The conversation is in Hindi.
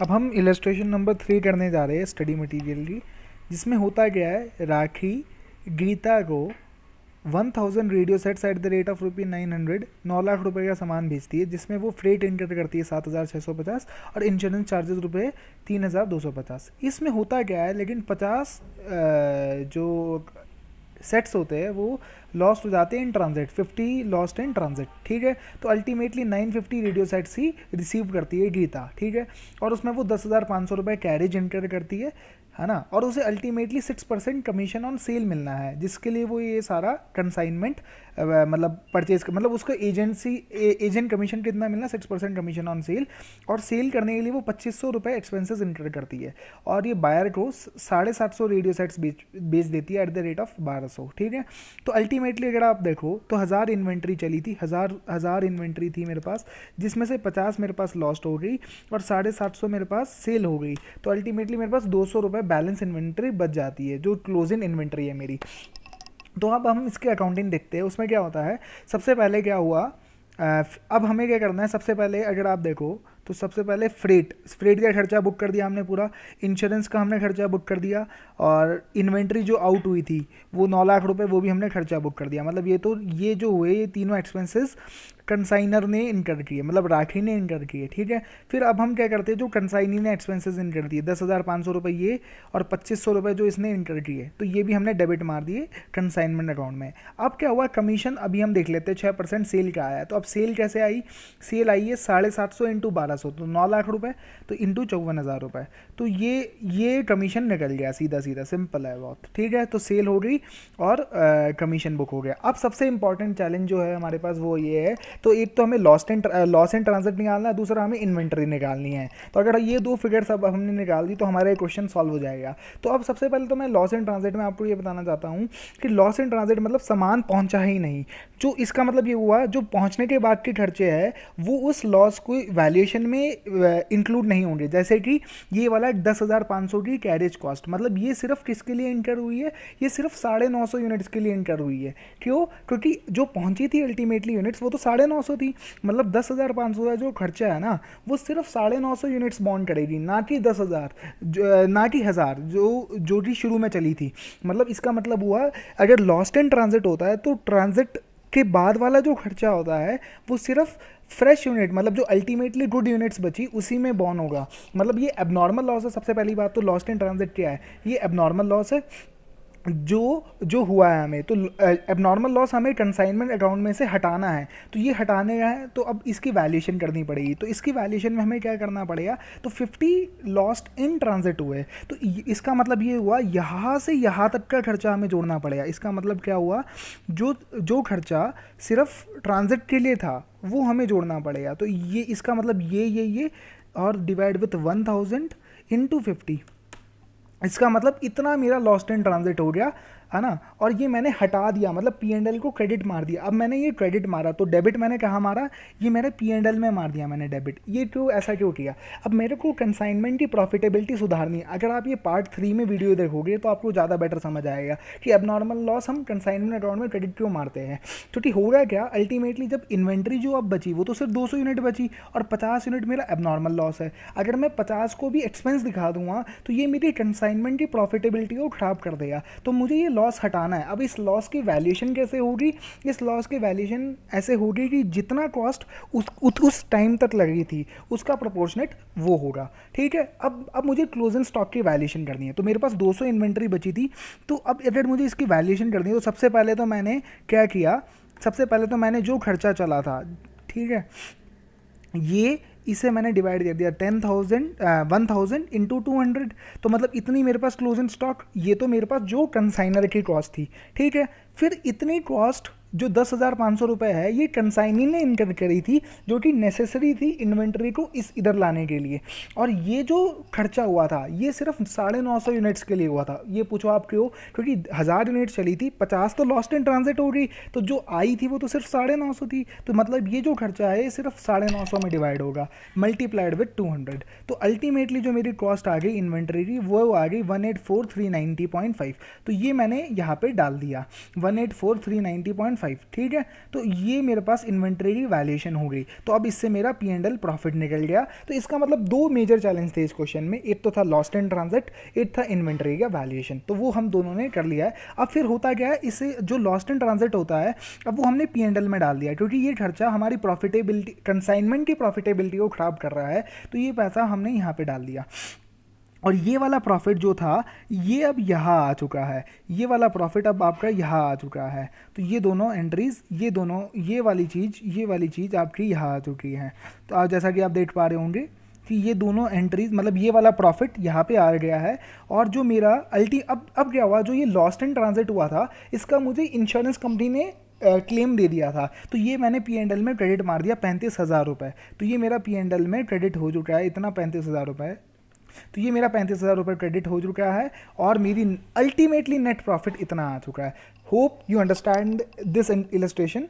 अब हम इलस्ट्रेशन नंबर 3 करने जा रहे हैं स्टडी मटेरियल की, जिसमें होता क्या है, राखी गीता को 1000 radio sets at the rate of ₹900 9 lakh का सामान भेजती है, जिसमें वो फ्रेट इंटर करती है 7650 और इंश्योरेंस चार्जेस रुपये 3250। इसमें होता क्या है, लेकिन 50 जो सेट्स होते हैं वो लॉस्ट हो जाते हैं in transit, 50 lost in transit. ठीक है, तो अल्टीमेटली 950 रेडियो सेट्स ही रिसीव करती है गीता। ठीक है, और उसमें वो 10,500 कैरेज इंटर करती है ना, और उसे अल्टीमेटली 6% कमीशन ऑन सेल मिलना है, जिसके लिए वो ये सारा कंसाइनमेंट मतलब परचेज मतलब उसको एजेंट कमीशन कितना मिलना, 6% कमीशन ऑन सेल, और सेल करने के लिए वो 2500 एक्सपेंसेस इंटर करती है, और ये बायर को 750 रेडियो सेट्स बेच देती है एट द रेट ऑफ 1200। ठीक है, तो अल्टीमेटली अगर आप देखो तो 1000 इन्वेंट्री चली थी, हजार इन्वेंट्री थी मेरे पास, जिसमें से 50 मेरे पास लॉस्ट हो गई और 750 मेरे पास सेल हो गई, तो अल्टीमेटली मेरे पास 200 रुपये बैलेंस इन्वेंट्री बच जाती है, जो क्लोजिंग इन्वेंट्री है मेरी। तो अब हम इसके अकाउंटिंग देखते हैं। उसमें क्या होता है, सबसे पहले क्या हुआ, अब हमें क्या करना है, सबसे पहले अगर आप देखो तो सबसे पहले फ्रेट का खर्चा बुक कर दिया हमने पूरा, इंश्योरेंस का हमने खर्चा बुक कर दिया, और इन्वेंट्री जो आउट हुई थी वो 9 लाख रुपए, वो भी हमने खर्चा बुक कर दिया। मतलब ये जो हुए ये तीनों एक्सपेंसेस कंसाइनर ने इनकर किए, मतलब राखी ने इनकर किए। ठीक है, फिर अब हम क्या करते हैं, जो कंसाइनी ने एक्सपेंसेस इनकर दिए 10,500 ये और 2500 जो इसने इनकर किए, तो ये भी हमने डेबिट मार दिए कंसाइनमेंट अकाउंट में। अब क्या हुआ, कमीशन अभी हम देख लेते हैं, 6% सेल का आया। तो अब सेल कैसे आई, सेल आई है 750 इंटू 1200, तो 9 लाख रुपए, तो इंटू 54,000 रुपये, तो ये कमीशन निकल गया, सीधा सीधा, सिंपल है बहुत। ठीक है, तो सेल हो गई और कमीशन बुक हो गया। अब सबसे इंपॉर्टेंट चैलेंज जो है हमारे पास वो ये है, तो एक तो हमें लॉस एंड ट्रांजेक्ट निकालना है, दूसरा हमें इन्वेंट्री निकालनी है। तो अगर ये दो फिगर्स अब हमने निकाल दी तो हमारा क्वेश्चन सॉल्व हो जाएगा। तो अब सबसे पहले तो मैं लॉस एंड ट्रांजेक्ट में आपको ये बताना चाहता हूँ कि लॉस एंड ट्रांजेक्ट मतलब सामान पहुँचा ही नहीं, जो इसका मतलब ये हुआ जो पहुँचने के बाद के खर्चे हैं वो उस लॉस को वैल्यूएशन में इंक्लूड नहीं होंगे। जैसे कि ये वाला 10,500 की कैरेज कॉस्ट, मतलब ये सिर्फ किसके लिए इंटर हुई है, ये सिर्फ 950 यूनिट्स के लिए इंटर हुई है। क्यों, क्योंकि जो पहुंची थी अल्टीमेटली यूनिट्स वो तो 950 थी, मतलब 10,500 का जो खर्चा है ना वो सिर्फ 950 यूनिट्स बॉन्ड करेगी, ना कि 10,000, ना कि 1000 जो कि शुरू में चली थी। मतलब इसका मतलब हुआ अगर लॉस्ट एंड ट्रांजिट होता है तो ट्रांजिट के बाद वाला जो खर्चा होता है वो सिर्फ फ्रेश यूनिट, मतलब जो अल्टीमेटली गुड यूनिट्स बची उसी में बॉर्न होगा। मतलब ये एबनॉर्मल लॉस है। सबसे पहली बात तो लॉस्ट इन ट्रांजिट क्या है, ये एबनॉर्मल लॉस है जो हुआ है हमें। तो एबनॉर्मल लॉस हमें कंसाइनमेंट अकाउंट में से हटाना है, तो ये हटाने का है, तो अब इसकी वैल्यूएशन करनी पड़ेगी। तो इसकी वैल्यूएशन में हमें क्या करना पड़ेगा, तो 50 लॉस्ट इन ट्रांजिट हुए, तो इसका मतलब ये हुआ यहाँ से यहाँ तक का खर्चा हमें जोड़ना पड़ेगा। इसका मतलब क्या हुआ, जो खर्चा सिर्फ ट्रांजिट के लिए था वो हमें जोड़ना पड़ेगा। तो ये इसका मतलब ये और डिवाइड विथ 1000 इंटू 50, इसका मतलब इतना मेरा लॉस्ट इन ट्रांजिट हो गया, है ना। और ये मैंने हटा दिया, मतलब P&L को क्रेडिट मार दिया। अब मैंने ये क्रेडिट मारा तो डेबिट मैंने कहाँ मारा, ये मेरे P&L में मार दिया मैंने डेबिट। ये ऐसा क्यों किया, अब मेरे को कंसाइनमेंट की प्रॉफिटेबिलिटी सुधारनी है। अगर आप ये पार्ट 3 में वीडियो देखोगे तो आपको ज़्यादा बेटर समझ आएगा कि एबनॉर्मल लॉस हम कंसाइनमेंट अकाउंट में क्रेडिट क्यों मारते हैं। क्योंकि होगा क्या, अल्टीमेटली जब इन्वेंट्री जो अब बची वो तो सिर्फ 200 यूनिट बची और 50 यूनिट मेरा एबनॉर्मल लॉस है। अगर मैं 50 को भी एक्सपेंस दिखा दूंगा तो ये मेरी कंसाइनमेंट की प्रॉफिटेबिलिटी को खराब कर देगा। तो मुझे ये लॉस हटाना है। अब इस लॉस की वैल्यूएशन कैसे होगी, इस लॉस की वैल्यूएशन ऐसे होगी कि जितना कॉस्ट उस टाइम तक लगी थी उसका प्रोपोर्शनेट वो होगा। ठीक है, अब मुझे क्लोजिंग स्टॉक की वैल्यूएशन करनी है। तो मेरे पास 200 इन्वेंट्री बची थी, तो अब अगर मुझे इसकी वैल्यूएशन करनी है तो सबसे पहले तो मैंने क्या किया, सबसे पहले तो मैंने जो खर्चा चला था, ठीक है, इसे मैंने डिवाइड कर दिया 10,000 इंटू 200, तो मतलब इतनी मेरे पास क्लोजिंग स्टॉक, ये तो मेरे पास जो कंसाइनर की कॉस्ट थी। ठीक है, फिर इतनी कॉस्ट जो 10,500 रुपये है ये कंसाइनी ने इनकर करी थी, जो कि नेसेसरी थी इन्वेंट्री को इधर लाने के लिए। और ये जो खर्चा हुआ था ये सिर्फ 950 यूनिट्स के लिए हुआ था। ये पूछो आप क्यों, क्योंकि 1000 यूनिट चली थी, 50 तो लॉस्ट इन ट्रांजिट हो गई, तो जो आई थी वो तो सिर्फ 950 थी। तो मतलब ये जो खर्चा है ये सिर्फ 950 में डिवाइड होगा, मल्टीप्लाइड विथ 200। तो अल्टीमेटली जो मेरी कॉस्ट आ गई इन्वेंट्री की वो आ गई 184,390.5। तो ये मैंने यहाँ पे डाल दिया 184,390.5 1.5, ठीक है। तो ये मेरे पास इन्वेंट्री की वैल्यूएशन हो गई। तो अब इससे मेरा P&L प्रॉफिट निकल गया। तो इसका मतलब दो मेजर चैलेंज थे इस क्वेश्चन में, एक तो था लॉस्ट इन ट्रांजैक्ट, एक था इन्वेंट्री का वैल्यूएशन। तो वो हम दोनों ने कर लिया है। अब फिर होता क्या है, इसे जो लॉस्ट इन ट्रांजैक्ट होता है अब वो हमने P&L में डाल दिया, क्योंकि ये खर्चा हमारी प्रॉफिटेबिलिटी, कंसाइनमेंट की प्रॉफिटेबिलिटी को खराब कर रहा है। तो ये पैसा हमने यहाँ पे डाल दिया। और ये वाला प्रॉफिट जो था ये अब यहाँ आ चुका है, ये वाला प्रॉफिट अब आपका यहाँ आ चुका है। तो ये दोनों एंट्रीज, ये वाली चीज़ आपकी यहाँ आ चुकी है। तो आप जैसा कि आप देख पा रहे होंगे कि ये दोनों एंट्रीज, मतलब ये वाला प्रॉफिट यहाँ पे आ गया है। और जो मेरा अब क्या हुआ, जो ये लॉस्ट इन ट्रांजिट हुआ था इसका मुझे इंश्योरेंस कंपनी ने क्लेम दे दिया था। तो ये मैंने P&L में क्रेडिट मार दिया 35,000 रुपये। तो ये मेरा P&L में क्रेडिट हो चुका है इतना 35,000 रुपये। तो ये मेरा 35,000 रुपये क्रेडिट हो चुका है और मेरी अल्टीमेटली नेट प्रॉफिट इतना आ चुका है। Hope you understand this illustration.